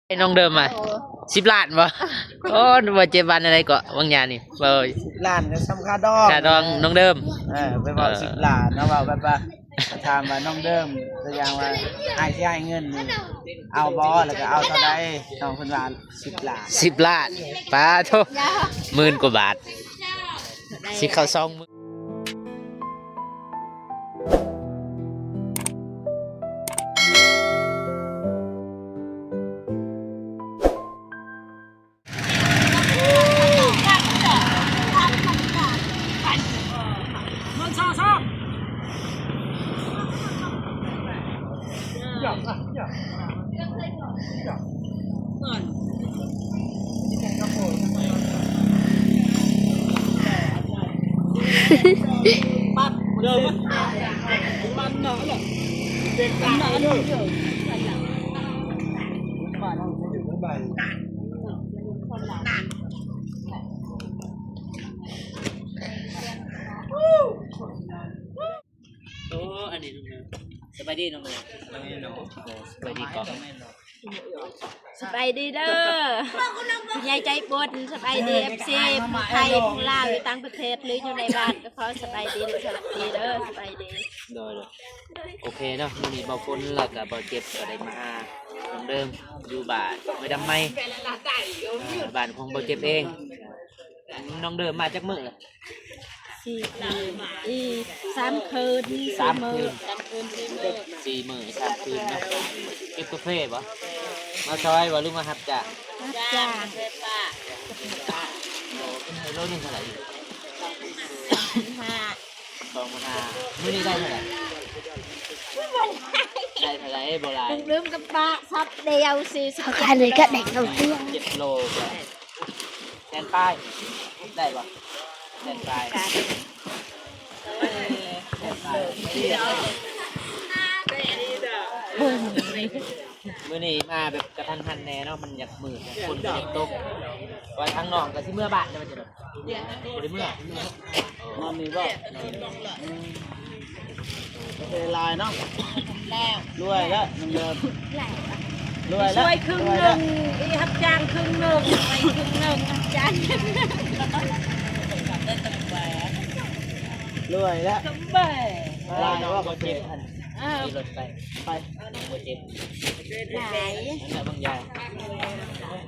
ไอ้น้องเดิมอ่ะ10 ล้านบ่โอ้บ่เจ็บวันอะไรก็บางอย่างนี่บ่10 ล้านก็สำค่าดอกค่าดองน้องเดิมไปเว้า10 ล้านเนาะเว้าแบบว่าถามว่าน้องเดิมตัวอย่างว่าอ้ายสิให้เงินนี่เอาบ่แล้วก็เอาเท่าใดน้องเพิ่นว่า10 ล้าน10 ล้านป้าโธ่10,000 กว่าบาทสิเข้าซองมือปั๊บเดิมมันเนาะเด็กมันเนาะเด้อบ้านเฮาอยู่ทั้งบ้านโอ้อันนี้สบายดีน้องเนยสบายดีก่อนสบายดีเด้อยายใจปวดสบายดีเอฟซีไทยลาวอยู่ต่างประเทศหรืออยู่ในบ้านก็ขอสบายดีสวัสดีเด้อสบายดีโดยโอเคเนาะมื้อนี้บ่ฝนแล้วก็บ่เจ็บก็ได้มาเหมือนเดิมอยู่บ้านไม่ดำไม่บ้านของบ่เจ็บเองน้องเดิมมาจากมื้อ3 คืน 3 คืน4 มื้อ3 คืนเนาะเก็บกาแฟบ่มาซอยบ่หรือมารับจ้ะจ้าโลนึงเท่าไหร่5 มื้อนี้ได้เท่าไหร่ได้เท่าไหร่บ่หลายลืมกับป้าซับเดียว40คันเลยก็เด็กเอาเที่ยง7 โลแทนป้ายได้บ่แทนป้ายมื้อนี้มาแบบกระทันหันแน่เนาะมันอยากมืดคนก็อยากตกว่าทางน้องก็สิเมื่อบ้านจะมันจะแบบบ่ได้เมื่อนอนนี่บ่ลายเนาะรวยแล้วน้องเดิมรวยแล้วช่วยครึ่งนึงอีรับจ้างครึ่งนึงไปครึ่งนึงรับจ้างรวยแล้วลายว่าบ่เจ็บอันขี่รถไปบ่เจ็บไหนแล้วบางยาย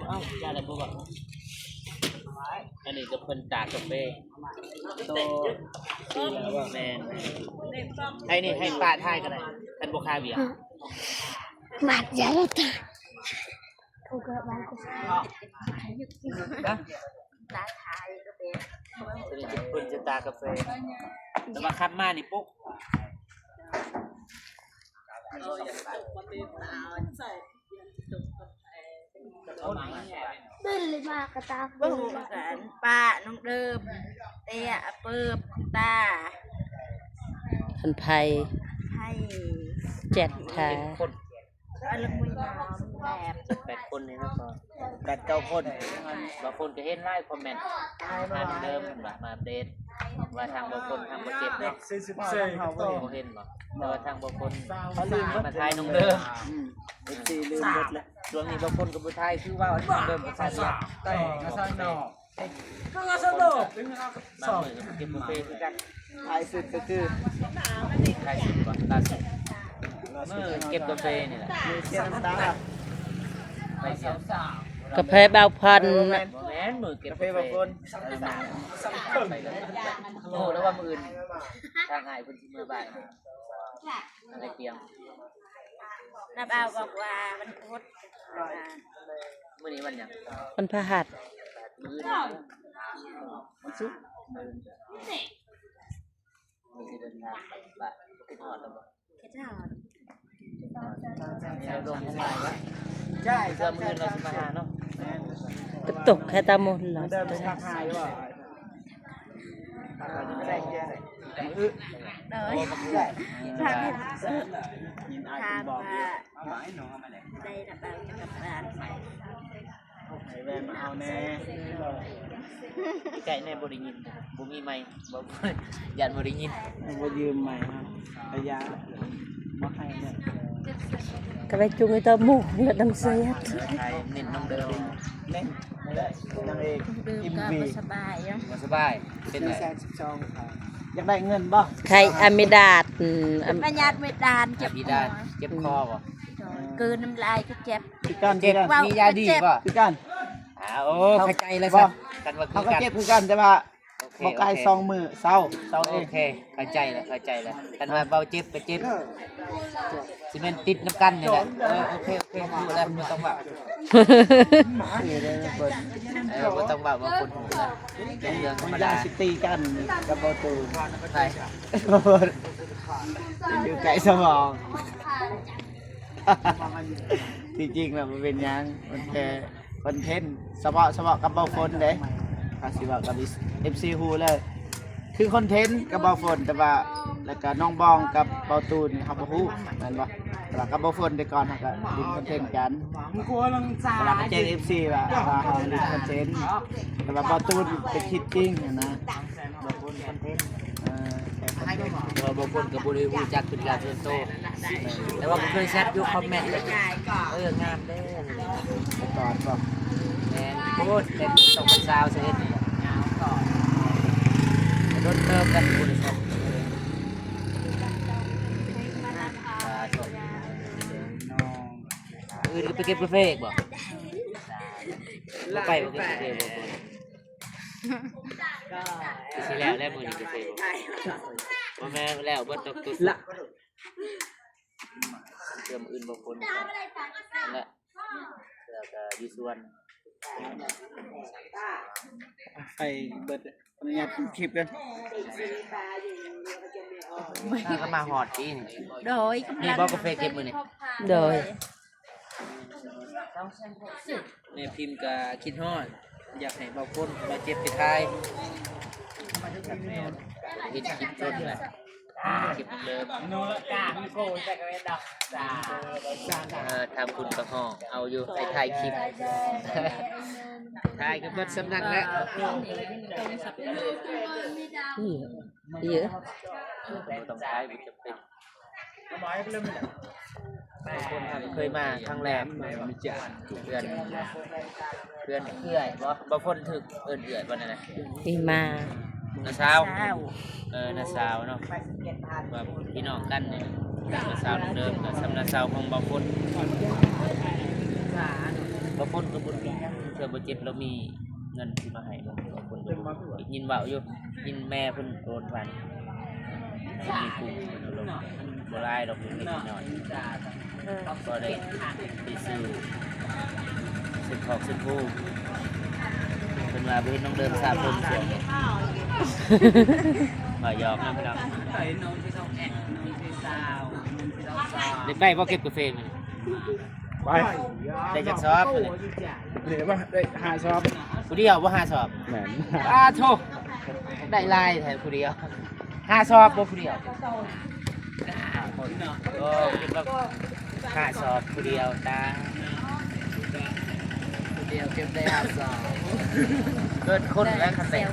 เอ้ายายได้บ่บ่อันนี้ก็เพิ่นตากกาแฟโตแม่นให้นี่ให้ป้าทายก็ได้คันบ่คาเวียบาดยาแล้วจ้ะถูกกับบ้านกูนะตาทายก็เป็นเพิ่นจะตากาแฟแต่ว่าขับมานี่ปุ๊บตื่นเลยมากระตาเบิ่งกันป้าน้องเดิมเตะเปิบตาทันไพ7 คนอะไรมุยน้ำแบบ8 คนนี่นะก็8 9 คนบางคนก็เห็นไลน์คอมเมนต์มาเดิมมาอัปเดตว่าทางบางคนทางบ่เจ็บเนาะบ่เห็นบ่แต่ว่าทางบางคนมาทายน้องเดิมลืมหมดแล้วช่วงนี้บางคนก็บ่ทายคือว่าน้องเดิมบ่ทายเนี่ยแต่ก็สร้างดอกก็สนุกบางมื้อก็เก็บบุฟเฟ่ต์คือกันท้ายสุดก็คือทายสุดก่อนล่าสุดมื้อเก็บกาแฟนี่แหละเสียน้ำตาไปเสียกาแฟบางพันบ่แม่นมื้อเก็บกาแฟบางคนโอ้แล้วว่ามื้ออื่นทางหายเพิ่นสิมื้อบ่ายอะไรเตียงน้าบ่าวบอกว่ามันพุธมื้อนี้วันหยังวันพฤหัสมื้อมันสุกมื้อสิเดินทางไปบ้านไปทอดแล้วบ่ลงสายละใช่เสื้อมือเราสิมาหาเนาะกระตกแค่ตามนเหรอเดินไปทักทายว่าได้แค่ไหนทางยินอายบอกได้ระบายกับบ้านไอ้แวนมาเอาแน่ไก่แน่บ่ได้ยินบ่มีไมค์บ่ยันบ่ได้ยินบ่ยืมใหม่ครับระยะบ่ให้เนี่ย ก็ไปจุงไอ้ตาหมูแล้วน้ำเสียด ไทยเน้นน้องเดิม เล่นไม่ได้นางเอก ดื่ม อิม ก็ วี บ่สบายอ่ะ มาสบายเป็นไร 412ค่ะอยากได้เงินบ่ ใครอเมดาดปัญญาไม่ดานเจ็บ พี่ ค ได้ อ เจ็บคอป่ะ กลืนน้ำลายก็เจ็บ คือกัน เจ็บ คือกัน มียาดีป่ะ คือกัน โอ้เข้าใจเลยสักันว่า เขาก็เจ็บคือกันแต่ว่าบ่ไกล2มื้อเศร้าเอ โอง เคเข้าใจแล้วกันว่าเบาเจ็บไปเจ็บซีเมนติดน้ำกันนี่แหละโอเครู้แล้วไม่ต้องแบบ นี่เลยเพิ่น ไม่ต้องแบบว่าคนหูแล้วเป็นเรื่องธรรม ยา ดา สิตีกันกับบ่ตู ใช่ อยู่ไกลสมอง ที่จริงแล้วมันเป็นหยังมันแค่คอนเทนต์เฉพาะกับเบาฝนเด้คาสิว่ากับ FC ฮู้เลยคือคอนเทนต์กับเบาฝนแต่ว่าแล้วก็น้องบองกับเบาตูนนี่เฮาบ่ฮู้แม่นบ่แต่ว่ากับเบาฝนแต่ก่อนเฮาก็ดินคอนเทนต์กันเวลาไปเจอ FC ว่าเฮาดินคอนเทนต์แต่ว่าเบาตูนเป็นคิดจริงนะเบาฝนคอนเทนต์เราบางคนกับบริวูจักเป็นการส่วนตัวแต่ว่าผมเคยแชทยุคคอมเมนต์เลยงามเด้ แต่ก่อนบ่ แมนพูดเป็นส่งเป็นซาวเสร็จโดนเติมกันบริษัทอื่นก็ไปเก็บกาแฟอีกบ่ไปบ่เก็บกาแฟบ่สิแล้วมื้อนี้กาแฟบ่แม่แล้วเบิดตกตุละเติมอื่นบางคนและแล้วก็อยู่ส่วน ไปเบิดอนุญาตคลิปกัน ถ้าก็มาหอดอีนี่ โดย นี่บ่กาแฟเก็บมื้อนี่ โดย แม่พิมพ์ก็คิดฮอดอยากให้บางคนมาเจ็บไปทายเห็นคลิปต้นแหละคลิปเริ่มทำคุณกระห้องเอาอยู่ไปถ่ายคลิปถ่ายกันเบิดสำนักแล้ว เยอะ ต้องใช้บุจะเป็นบางคนเคยมาครั้งแรกเพื่อนเอื่อยบางคนถึกเอื่อยวันนั้นนะ ปีมา นาสาวนาสาวเนาะแบบพี่น้องกันเนี่ยนาสาวเดิมกับสำนักสาวของบางคนก็บุญเพื่อบเจ็บเรามีเงินที่มาให้บางคนยินเบาอยู่ยินแม่เพิ่นโดนฟันมีกลุ่มลงโบราณเราเป็นนิดหน่อยก็ได้ไปซื้อของซื้อผู้เป็นมาเป็นน้องเดิมสามคนเสียงมายอมนะพี่น้องได้พ่อเก็บกาแฟมัน ไป ได้จากซอบเลย เหลือป่ะได้5ซอบ ผู้เดียวว่า5 สอบ แหม่น โทษได้ลายแทนผู้เดียว5 สอบบ่ผู้เดียวก็คิดว่า5 สอบผู้เดียวตาผู้เดียวเก็บได้5 สอบเกิดคนแล้วคะแนน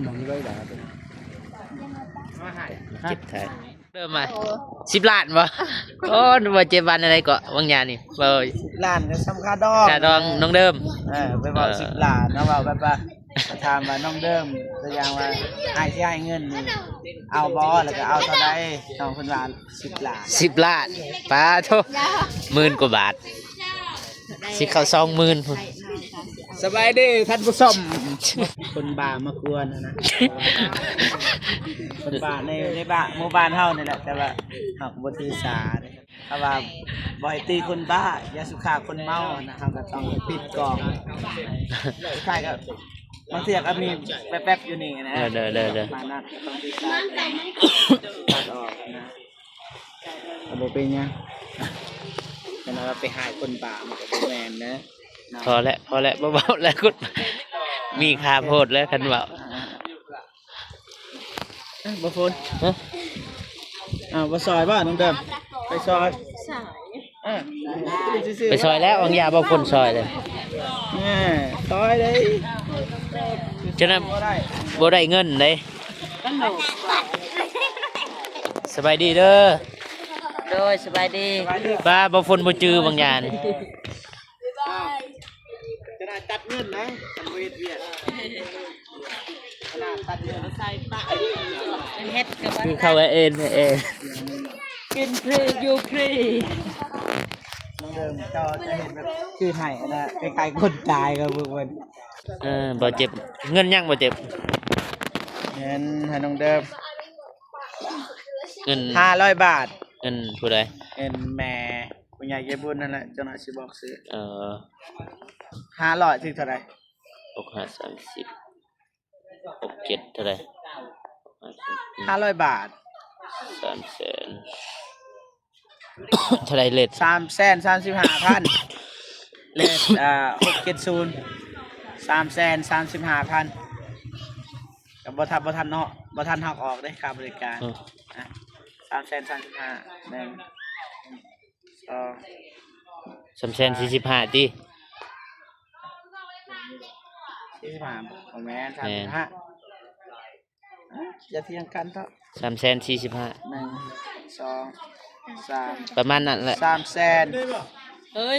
มองได้ด่า เจ็บแท้เริ่มมา10 ล้านบ่โอ้บ่เจ็บวันอะไรก็บางอย่างนี่บ่ ล้านก็สำคัญดอก ค่าดองน้องเดิม ไปบอก10ล้านเนาะว่าแบบว่าถามว่าน้องเดิมตัวอย่างว่าอ้ายสิให้เงินนี่เอาบ่แล้วก็เอาเท่าใดน้องเพิ่นว่า10ล้าน 10 ล้านป้าโท10,000 กว่าบาทสิเข้า20,000พุ่น สบายดีท่านผู้ชมคนบ้ามากวนนะคนบ้าในบ้านหมู่บ้านเฮานี่แหละแต่ว่าเฮาบ่ถือสาเด้ถ้าว่าบ่ให้ตีคนบ้าอย่าสุขาคนเมานะเฮาก็ต้องปิดกล่องใช่ก็บางเทีก็มีแป๊บๆอยู่นี่นะ เด้อ มานั่นต้องถือสาตัดออกนะบ่เป็นหยังแต่ว่าไปหาคนบ้ามันก็บ่แม่นนะ พอแล้วเบาๆแล้วคุณมีค่าโพดแล้วคันเบา บ่ฝนบ่ซอยบ่น้องเดิมไปซอยซื่อๆ ไปซอยแล้วอังยาบ่คนซอยเลย ซอยเลย ฉะนั้นบ่ได้เงินเลย สบายดีเด้อ โดยสบายดี บ้าบ่ฝนบ่จือบางอย่างนี่ ขนาดตัดเงินนะทำเวทเวียดขนาดตัดเงินใส่ปะ เฮ็ดกับ คือเข้าเองเอง กินฟรีอยู่ฟรี เริ่มจอจะเห็นแบบชื่อไห้นะคล้ายๆคนตายกับพวกมัน บ่เจ็บเงินยังบ่เจ็บ เงินให้น้องเดิม เงิน 500 บาท เงินผู้ใด เงินแม่คุณยายเก็บบุญนั่นแหละเจ้าหน้าที่บอกซื้อ 500ถึงเท่าไหร่ 6530 67เท่าไหร่ 500 บาท 300,000เท่าไหร่เลท 335,000เลข670 335,000กับบ่ทันเนาะบ่ทันหักออกเด้ค่าบริการ335,000 345ติ 45บ่แม่น35อย่าเถียงกันเถอะ 345 1 2 3 ประมาณนั้นแหละ 300,000 เอ้ย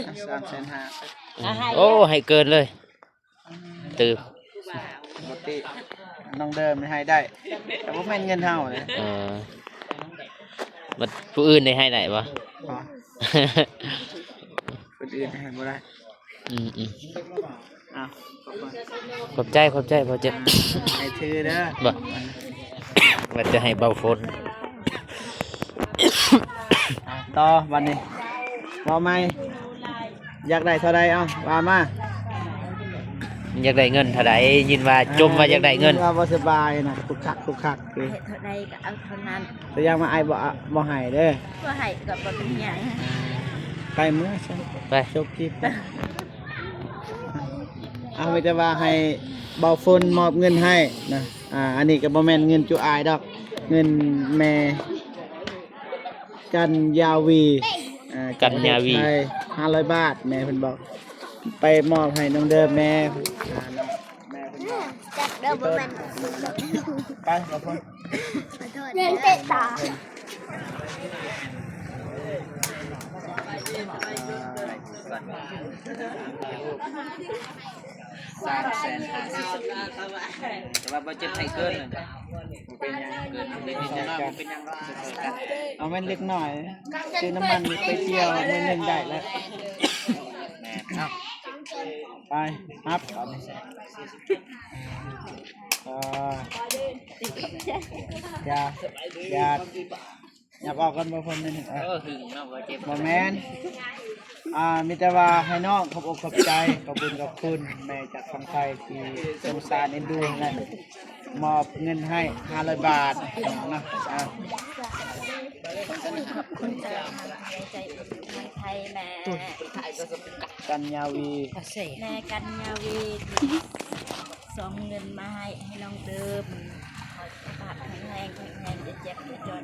350,000 โอ้ให้เกินเลยตืบ ปกติน้องเดิมไม่ให้ได้แต่ว่าแม่นเงินเท่าเลย มันผู้อื่นได้ให้ได้บ่ คนอื่นให้บ่ได้ อืม อ้าว ขอบใจพอเจ็บ ให้ถือเด้อ บ่ว่าจะให้เบาฝน ต่อวันนี้ว่าไหมอยากได้เท่าใดเอาว่ามา อยากได้เงินเท่าใดยินว่าจมว่าอยากได้เงิน ว่าบ่สบายนะคุกคักคือ เท่าใดก็เอาเท่านั้น แต่ยังมาไอ้บ่ให้เด้อ ก็ให้ก็บ่เป็นหยัง ไปมื้อซะ ไป จบคลิปนะเอาไม่แต่ว่าให้เบาฝนมอบเงินให้นะอันนี้ก็บ่แม่นเงินจุอายดอกเงินแม่กันยาวีกันยาวี ไทย500 บาทแม่เพิ่นบอกไปมอบให้น้องเดิมแม่แม่เพิ่นบอก จัดเด้อบ่แม่น ไปขอบคุณ เงินเตะตา แต่ว่าบ่เจ็บให้เกินเลย เป็นยังเกินเป็นยังเป็นยังเอาแม่นเล็กหน่อยซื้อน้ำมันไปเที่ยวมื้อนึงได้แล้วไปครับอย่าออกกันบ่คนนึง หึงเนาะบ่เจ็บ บ่แม่นมีแต่ว่าให้น้องขอบอกขอบใจขอบคุณขอบคุณแม่จากฝั่งไทยที่สงสารเอ็นดูและมอบเงินให้500 บาทนะขอบคุณใจไทยแม่ กันยาวี แม่กันยาวีส่งเงินมาให้น้องเดิมขอสุขภาพแข็งแรงจะเจ็บจะจน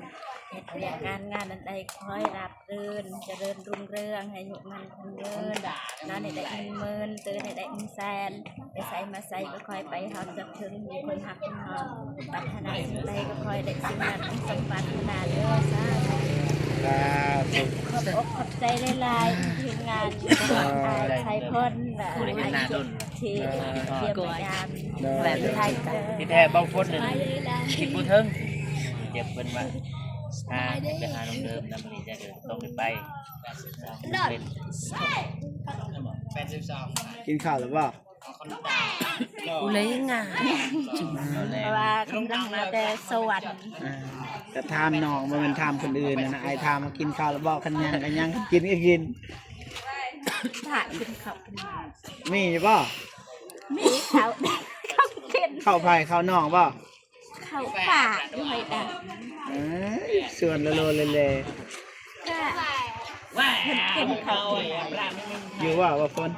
เหตุเรียกการงานอันใดคอยรับรื่นเจริญรุ่งเรืองให้ยุมันคงเดินน้าในได้เงินเตือนในได้แสนไปใส่มาใส่ก็คอยไปหอบจับถึงมีคนหักคนหอบปัฒนาสิ่งใดก็คอยได้สิ่งนั้นสมบัติขนาดเด้อซาขอบอกขอบใจหลายๆทีมงานไทยพ่นและที่เตรียมงานแบบไทย ที่แท้เบาฝนนึงคิดบ่ถึงเจ็บเพิ่นว่าไปหาน้องเดิมนำนี่จะต้องไป กินข้าวหรือเปล่า กูเลยงาน เพราะว่ากำลังมาแต่สวรรค์ แต่ทามน้องบ่แม่นทามคนอื่นนะไอ้ทามมากินข้าวแล้วบอกคันยังกันยังกินก็กิน ถ่ายขึ้นเขา มีอยู่บ่ มีเขากิน ข้าวไผ่ข้าวน้องบ่ เขาป่าด้วยดัง ส่วนละโลเลย ว่ากินเขา อยู่ว่าฝน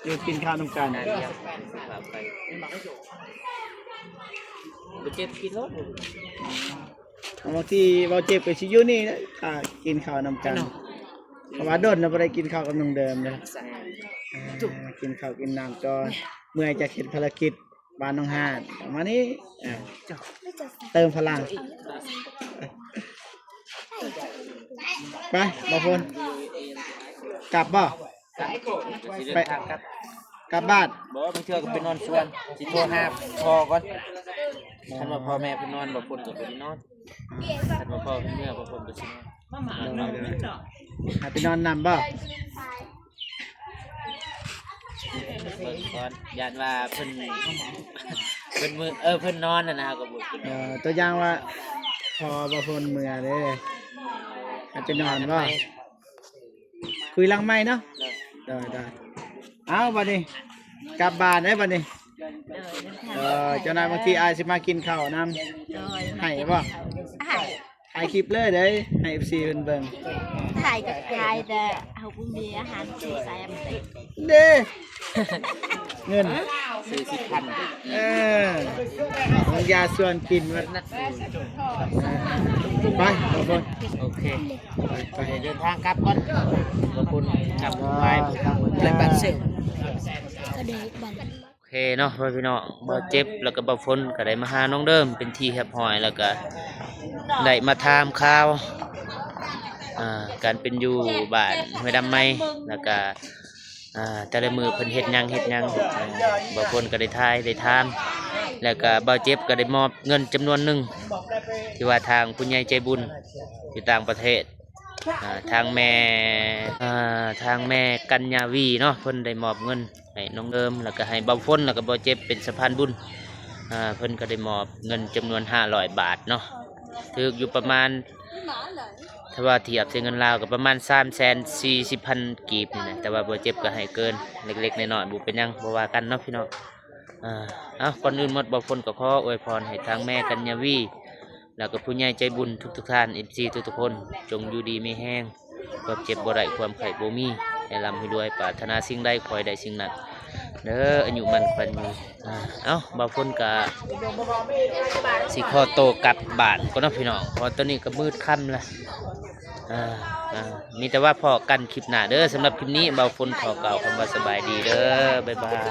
อยู่กินข้าวนำกัน บ่เจ็บกินรถ บางทีเราเจ็บกับชิอยูนี่นะกินข้าวนำกันเพราะว่าโดนเราไม่ได้กินข้าวกับน้องเดิมเลยกินข้าวกินน้ำจอเมื่อจะเห็นภารกิจ บ้านน้องฮานมานี่เติมพลังไปบางคนกลับบ่ไปกลับบ้าน บอกบางเทื่อก็ไปนอนสวนสิโทรหาพ่อก่อนคันว่าพ่อแม่ไปนอนบ่คนก็บ่ได้นอนคันว่าพ่อเมื่อบ่คนก็สินอน หาไปนอนนำบ่ เบิ่งก่อนย่านว่าเพิ่นเพิ่นมือเพิ่นนอนน่ะนะครับก็บ่เพิ่นนอน ตัวอย่างว่าพอบางคนเมื่อเด้หาไปนอนบ่คุยหลังไม้เนาะได้เอาบัดนี้กลับบ้านได้บัดนี้ โดย เจ้านายบางทีอายสิมากินข้าวนำ โดย ให้บ่ ให้ ถ่ายคลิปเลยเด้ให้ FC เพิ่นเบิ่ง ถ่ายกับถ่ายแต่เอาบุมีอาหารสี่แซมติด เด้เงิน ซื้อ10,000 ของยาส่วนกินวัดนะไปบางคน โอเค ไป เดินทางกลับก่อนขอบคุณกลับไปแล้วบัดเซลโอเคเนาะพ่อพี่น้องบ่เจ็บแล้วก็บ่ฝนก็ได้มาหาน้องเดิมเป็นที่แฮบหอยแล้วก็ได้มาถามข่าวการเป็นอยู่บ้านห้วยดำไม้แล้วก็แต่ละมือเพิ่นเฮ็ดหยังบางคนก็ได้ทายได้ถามแล้วก็บ่เจ็บก็ได้มอบเงินจำนวนหนึ่งที่ว่าทางผู้ใหญ่ใจบุญอยู่ต่างประเทศทางแม่กัญญาวีเนาะเพิ่นได้มอบเงินให้น้องเดิมแล้วก็ให้บ่ฝนแล้วก็บ่เจ็บเป็นสะพานบุญเพิ่นก็ได้มอบเงินจำนวน500 บาทเนาะถืออยู่ประมาณถ้าว่าเทียบเสียเงินลาวก็ประมาณ340,000 กีบนี่นะแต่ว่าบ่เจ็บก็ให้เกินเล็กๆน้อยๆบ่เป็นหยังบ่ว่ากันเนาะพี่น้องก่อนอื่นหมดบ่ฝนก็ขออวยพรให้ทางแม่กัญญาวีแล้วก็ผู้ใหญ่ใจบุญทุกท่าน FC ทุกๆคนจงอยู่ดีมีแห้งความเจ็บบ่ได้ความไข้บ่มีให้ร่ำให้รวยปรารถนาสิ่งใดขอให้ได้สิ่งนั้นเด้ออายุมันขวัญยืนบ่ฝนก็สิขอโตวกลับบ้านก็เนาะพี่น้องเพราะตอนนี้ก็มืดค่ำแล้วมีแต่ว่าพอกันคลิปหน้าเด้อสำหรับคลิปนี้บ่ฝนขอกล่าวคำว่าสบายดีเด้อบ๊ายบาย